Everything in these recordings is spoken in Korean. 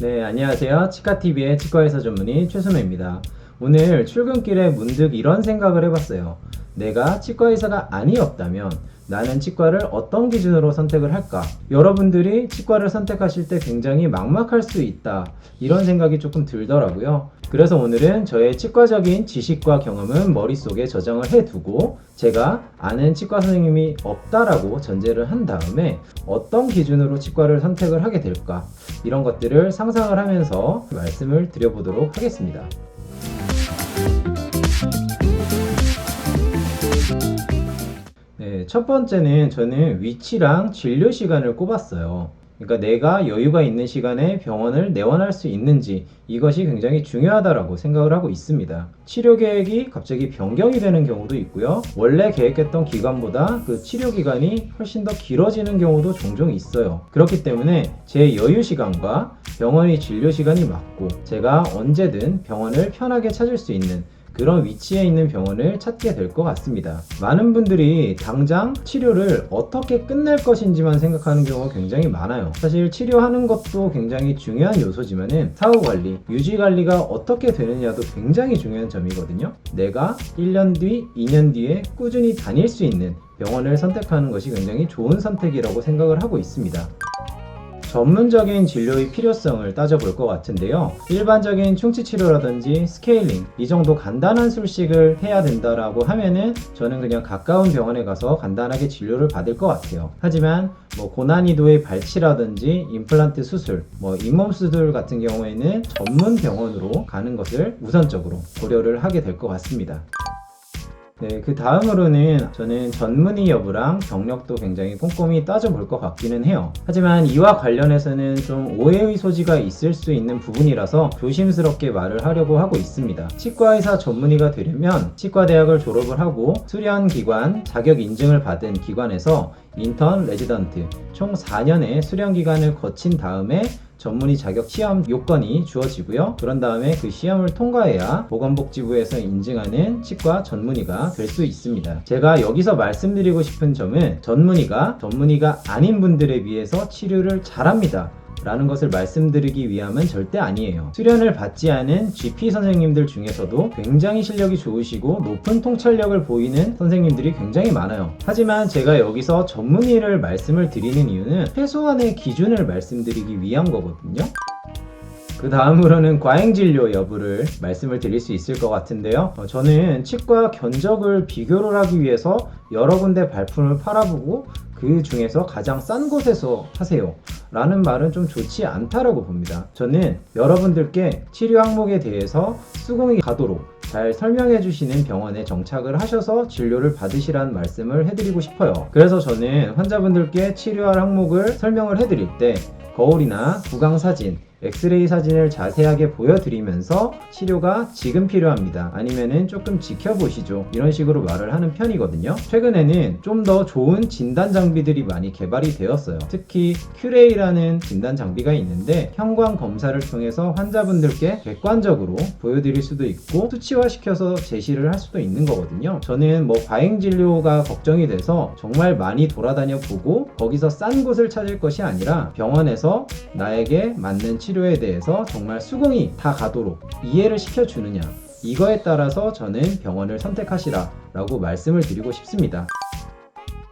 네, 안녕하세요. 치과TV의 치과의사 전문의 최순호입니다. 오늘 출근길에 문득 이런 생각을 해봤어요. 내가 치과의사가 아니었다면 나는 치과를 어떤 기준으로 선택을 할까? 여러분들이 치과를 선택하실 때 굉장히 막막할 수 있다. 이런 생각이 조금 들더라고요. 그래서 오늘은 저의 치과적인 지식과 경험은 머릿속에 저장을 해두고 제가 아는 치과 선생님이 없다라고 전제를 한 다음에 어떤 기준으로 치과를 선택을 하게 될까? 이런 것들을 상상을 하면서 말씀을 드려보도록 하겠습니다. 네, 첫 번째는 저는 위치랑 진료 시간을 꼽았어요. 그러니까 내가 여유가 있는 시간에 병원을 내원할 수 있는지 이것이 굉장히 중요하다고 생각을 하고 있습니다. 치료 계획이 갑자기 변경이 되는 경우도 있고요. 원래 계획했던 기간보다 그 치료 기간이 훨씬 더 길어지는 경우도 종종 있어요. 그렇기 때문에 제 여유 시간과 병원의 진료 시간이 맞고 제가 언제든 병원을 편하게 찾을 수 있는 그런 위치에 있는 병원을 찾게 될 것 같습니다. 많은 분들이 당장 치료를 어떻게 끝낼 것인지만 생각하는 경우가 굉장히 많아요. 사실 치료하는 것도 굉장히 중요한 요소지만은 사후관리, 유지관리가 어떻게 되느냐도 굉장히 중요한 점이거든요. 내가 1년 뒤, 2년 뒤에 꾸준히 다닐 수 있는 병원을 선택하는 것이 굉장히 좋은 선택이라고 생각을 하고 있습니다. 전문적인 진료의 필요성을 따져볼 것 같은데요. 일반적인 충치 치료라든지 스케일링 이 정도 간단한 술식을 해야 된다라고 하면은 저는 그냥 가까운 병원에 가서 간단하게 진료를 받을 것 같아요. 하지만 고난이도의 발치라든지 임플란트 수술, 잇몸 수술 같은 경우에는 전문 병원으로 가는 것을 우선적으로 고려를 하게 될 것 같습니다. 네, 그 다음으로는 저는 전문의 여부랑 경력도 굉장히 꼼꼼히 따져볼 것 같기는 해요. 하지만 이와 관련해서는 좀 오해의 소지가 있을 수 있는 부분이라서 조심스럽게 말을 하려고 하고 있습니다. 치과의사 전문의가 되려면 치과대학을 졸업을 하고 수련기관 자격 인증을 받은 기관에서 인턴, 레지던트 총 4년의 수련기간을 거친 다음에 전문의 자격 시험 요건이 주어지고요. 그런 다음에 그 시험을 통과해야 보건복지부에서 인증하는 치과 전문의가 될 수 있습니다. 제가 여기서 말씀드리고 싶은 점은 전문의가 아닌 분들에 비해서 치료를 잘합니다 라는 것을 말씀드리기 위함은 절대 아니에요. 수련을 받지 않은 GP 선생님들 중에서도 굉장히 실력이 좋으시고 높은 통찰력을 보이는 선생님들이 굉장히 많아요. 하지만 제가 여기서 전문의를 말씀을 드리는 이유는 최소한의 기준을 말씀드리기 위한 거거든요. 그 다음으로는 과잉진료 여부를 말씀을 드릴 수 있을 것 같은데요. 저는 치과 견적을 비교를 하기 위해서 여러 군데 발품을 팔아보고 그 중에서 가장 싼 곳에서 하세요 라는 말은 좀 좋지 않다라고 봅니다. 저는 여러분들께 치료 항목에 대해서 수긍이 가도록 잘 설명해 주시는 병원에 정착을 하셔서 진료를 받으시라는 말씀을 해드리고 싶어요. 그래서 저는 환자분들께 치료할 항목을 설명을 해드릴 때 거울이나 구강 사진, 엑스레이 사진을 자세하게 보여드리면서 치료가 지금 필요합니다. 아니면은 조금 지켜보시죠. 이런 식으로 말을 하는 편이거든요. 최근에는 좀 더 좋은 진단 장비들이 많이 개발이 되었어요. 특히 큐레이라는 진단 장비가 있는데 형광 검사를 통해서 환자분들께 객관적으로 보여드릴 수도 있고 수치화시켜서 제시를 할 수도 있는 거거든요. 저는 과잉 진료가 걱정이 돼서 정말 많이 돌아다녀 보고 거기서 싼 곳을 찾을 것이 아니라 병원에서 나에게 맞는 치료에 대해서 정말 수긍이 다 가도록 이해를 시켜주느냐, 이거에 따라서 저는 병원을 선택하시라 라고 말씀을 드리고 싶습니다.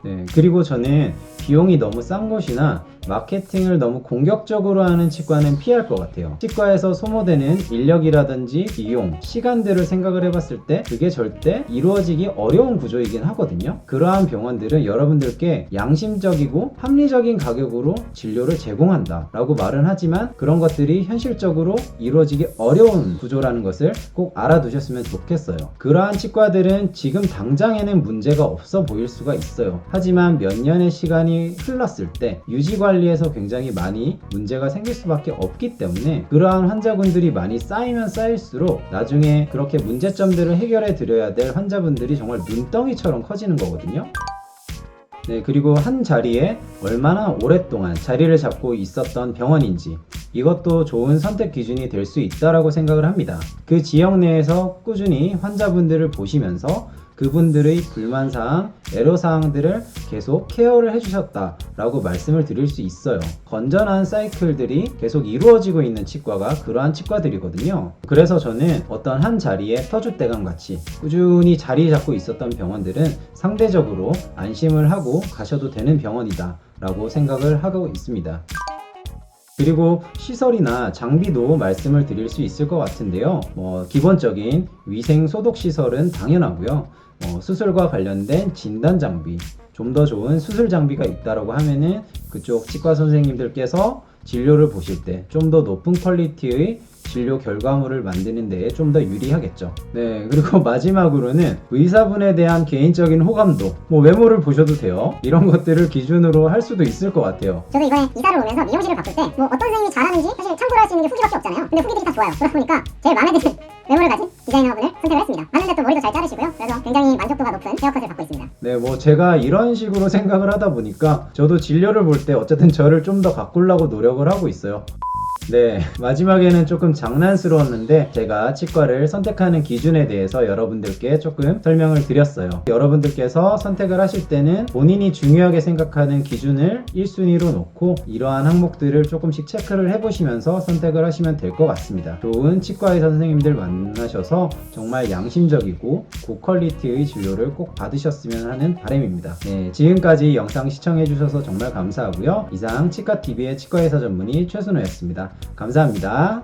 네, 그리고 저는 비용이 너무 싼 곳이나 마케팅을 너무 공격적으로 하는 치과는 피할 것 같아요. 치과에서 소모되는 인력이라든지 비용, 시간들을 생각을 해봤을 때 그게 절대 이루어지기 어려운 구조이긴 하거든요. 그러한 병원들은 여러분들께 양심적이고 합리적인 가격으로 진료를 제공한다 라고 말은 하지만 그런 것들이 현실적으로 이루어지기 어려운 구조라는 것을 꼭 알아두셨으면 좋겠어요. 그러한 치과들은 지금 당장에는 문제가 없어 보일 수가 있어요. 하지만 몇 년의 시간이 흘렀을 때 유지관리에서 굉장히 많이 문제가 생길 수밖에 없기 때문에 그러한 환자분들이 많이 쌓이면 쌓일수록 나중에 그렇게 문제점들을 해결해 드려야 될 환자분들이 정말 눈덩이처럼 커지는 거거든요. 네, 그리고 한 자리에 얼마나 오랫동안 자리를 잡고 있었던 병원인지 이것도 좋은 선택 기준이 될 수 있다라고 생각을 합니다. 그 지역 내에서 꾸준히 환자분들을 보시면서 그분들의 불만사항, 애로사항들을 계속 케어를 해주셨다라고 말씀을 드릴 수 있어요. 건전한 사이클들이 계속 이루어지고 있는 치과가 그러한 치과들이거든요. 그래서 저는 어떤 한 자리에 터줏대감 같이 꾸준히 자리 잡고 있었던 병원들은 상대적으로 안심을 하고 가셔도 되는 병원이다 라고 생각을 하고 있습니다. 그리고 시설이나 장비도 말씀을 드릴 수 있을 것 같은데요. 기본적인 위생 소독 시설은 당연하고요. 수술과 관련된 진단 장비, 좀 더 좋은 수술 장비가 있다라고 하면은 그쪽 치과 선생님들께서 진료를 보실 때 좀 더 높은 퀄리티의 진료 결과물을 만드는 데에 좀 더 유리하겠죠. 네, 그리고 마지막으로는 의사분에 대한 개인적인 호감도, 외모를 보셔도 돼요. 이런 것들을 기준으로 할 수도 있을 것 같아요. 저도 이번에 이사를 오면서 미용실을 바꿀 때 어떤 선생님이 잘하는지 사실 참고를 할 수 있는 게 후기밖에 없잖아요. 근데 후기들이 다 좋아요. 그러다 보니까 제일 마음에 드는 외모를 가진 디자이너분을 선택을 했습니다. 맞는데 또 머리도 잘 자르시고요. 그래서 굉장히 만족도가 높은 헤어컷을 받고 있습니다. 네, 제가 이런 식으로 생각을 하다 보니까 저도 진료를 볼 때 어쨌든 저를 좀 더 가꾸려고 노력을 하고 있어요. 네, 마지막에는 조금 장난스러웠는데 제가 치과를 선택하는 기준에 대해서 여러분들께 조금 설명을 드렸어요. 여러분들께서 선택을 하실 때는 본인이 중요하게 생각하는 기준을 1순위로 놓고 이러한 항목들을 조금씩 체크를 해보시면서 선택을 하시면 될 것 같습니다. 좋은 치과의사 선생님들 만나셔서 정말 양심적이고 고퀄리티의 진료를 꼭 받으셨으면 하는 바람입니다. 네, 지금까지 영상 시청해주셔서 정말 감사하고요. 이상 치과TV의 치과의사 전문의 최순호였습니다. 감사합니다.